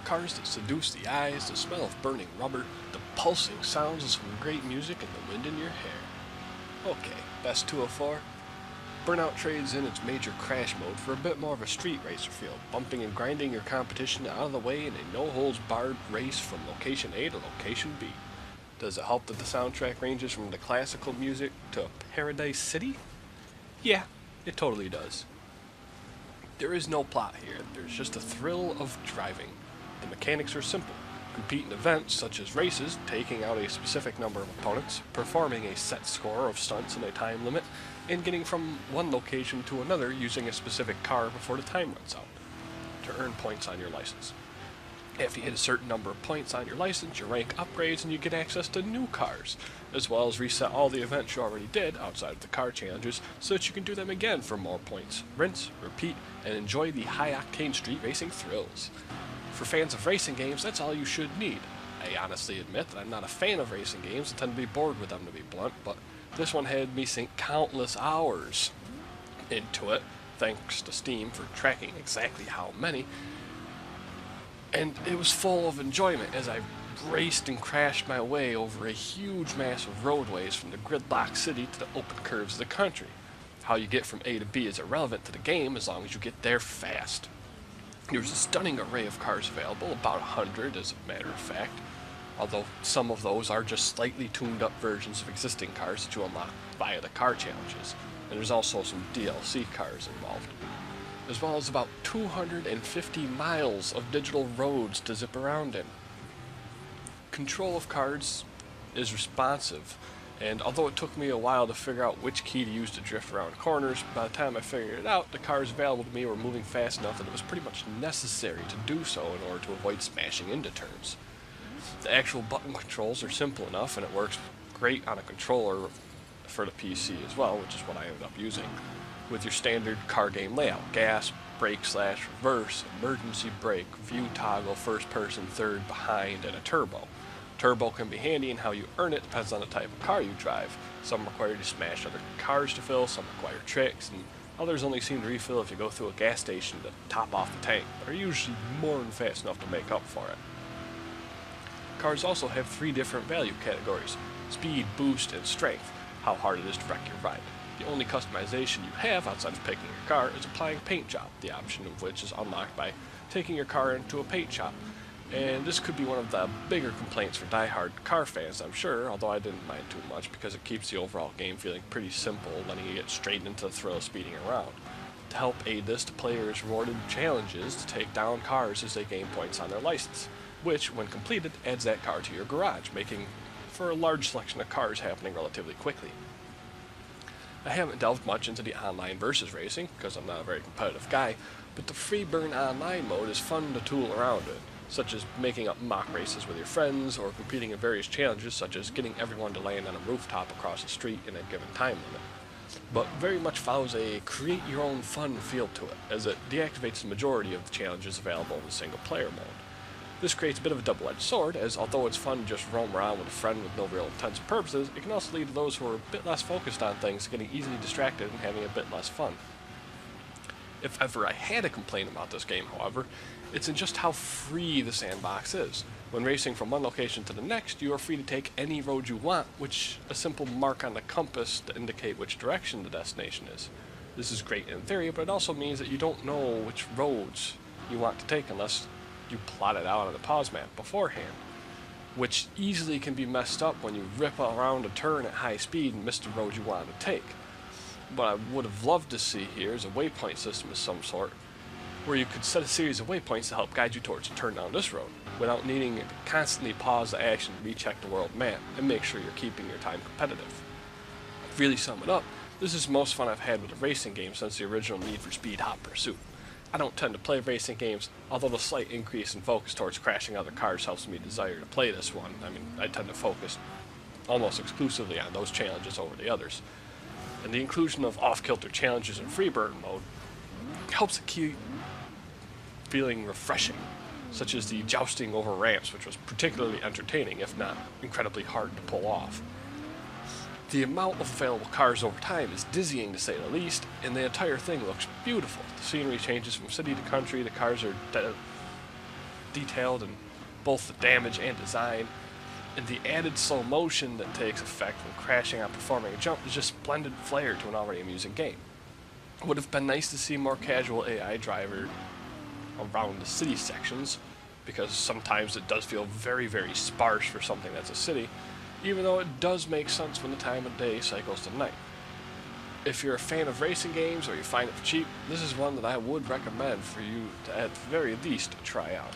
cars that seduce the eyes, the smell of burning rubber, the pulsing sounds of some great music, and the wind in your hair. Okay, best 204. Burnout trades in its major crash mode for a bit more of a street racer feel, bumping and grinding your competition out of the way in a no-holds-barred race from location A to location B. Does it help that the soundtrack ranges from the classical music to Paradise City? Yeah, it totally does. There is no plot here, there's just a thrill of driving. The mechanics are simple. Compete in events such as races, taking out a specific number of opponents, performing a set score of stunts in a time limit, and getting from one location to another using a specific car before the time runs out, to earn points on your license. After you hit a certain number of points on your license, your rank upgrades and you get access to new cars, as well as reset all the events you already did outside of the car challenges so that you can do them again for more points. Rinse, repeat, and enjoy the high-octane street racing thrills. For fans of racing games, that's all you should need. I honestly admit that I'm not a fan of racing games and tend to be bored with them, to be blunt, but this one had me sink countless hours into it, thanks to Steam for tracking exactly how many. And it was full of enjoyment as I raced and crashed my way over a huge mass of roadways from the gridlock city to the open curves of the country. How you get from A to B is irrelevant to the game as long as you get there fast. There's a stunning array of cars available, about 100 as a matter of fact, although some of those are just slightly tuned up versions of existing cars that you unlock via the car challenges, and there's also some DLC cars involved, as well as about 250 miles of digital roads to zip around in. Control of cars is responsive, and although it took me a while to figure out which key to use to drift around corners, by the time I figured it out, the cars available to me were moving fast enough that it was pretty much necessary to do so in order to avoid smashing into turns. The actual button controls are simple enough, and it works great on a controller for the PC as well, which is what I ended up using, with your standard car game layout: gas, brake slash reverse, emergency brake, view toggle, first person, third, behind, and a turbo. Turbo can be handy in how you earn it, depends on the type of car you drive. Some require you to smash other cars to fill, some require tricks, and others only seem to refill if you go through a gas station to top off the tank, but are usually more than fast enough to make up for it. Cars also have 3 different value categories: speed, boost, and strength, how hard it is to wreck your ride. The only customization you have outside of picking your car is applying a paint job, the option of which is unlocked by taking your car into a paint shop. And this could be one of the bigger complaints for die-hard car fans, I'm sure, although I didn't mind too much because it keeps the overall game feeling pretty simple, letting you get straight into the thrill of speeding around. To help aid this, the player is rewarded challenges to take down cars as they gain points on their license, which, when completed, adds that car to your garage, making for a large selection of cars happening relatively quickly. I haven't delved much into the online versus racing, because I'm not a very competitive guy, but the free burn online mode is fun to tool around in, such as making up mock races with your friends, or competing in various challenges such as getting everyone to land on a rooftop across the street in a given time limit. But very much follows a create-your-own-fun feel to it, as it deactivates the majority of the challenges available in the single-player mode. This creates a bit of a double-edged sword, as although it's fun to just roam around with a friend with no real intents or purposes, it can also lead to those who are a bit less focused on things getting easily distracted and having a bit less fun. If ever I had a complaint about this game, however, it's in just how free the sandbox is. When racing from one location to the next, you are free to take any road you want, which a simple mark on the compass to indicate which direction the destination is. This is great in theory, but it also means that you don't know which roads you want to take unless you plot it out on the pause map beforehand, which easily can be messed up when you rip around a turn at high speed and miss the road you wanted to take. What I would have loved to see here is a waypoint system of some sort, where you could set a series of waypoints to help guide you towards a turn down this road, without needing to constantly pause the action to recheck the world map and make sure you're keeping your time competitive. To really sum it up, this is the most fun I've had with a racing game since the original Need for Speed Hot Pursuit. I don't tend to play racing games, although the slight increase in focus towards crashing other cars helps me desire to play this one. I tend to focus almost exclusively on those challenges over the others. And the inclusion of off-kilter challenges in free burn mode helps it keep feeling refreshing, such as the jousting over ramps, which was particularly entertaining, if not incredibly hard to pull off. The amount of available cars over time is dizzying, to say the least, and the entire thing looks beautiful. The scenery changes from city to country, the cars are detailed in both the damage and design, and the added slow motion that takes effect when crashing on performing a jump is just blended flair to an already amusing game. It would have been nice to see more casual AI driver around the city sections, because sometimes it does feel very, very sparse for something that's a city, even though it does make sense when the time of day cycles to night. If you're a fan of racing games or you find it cheap, this is one that I would recommend for you to at the very least try out.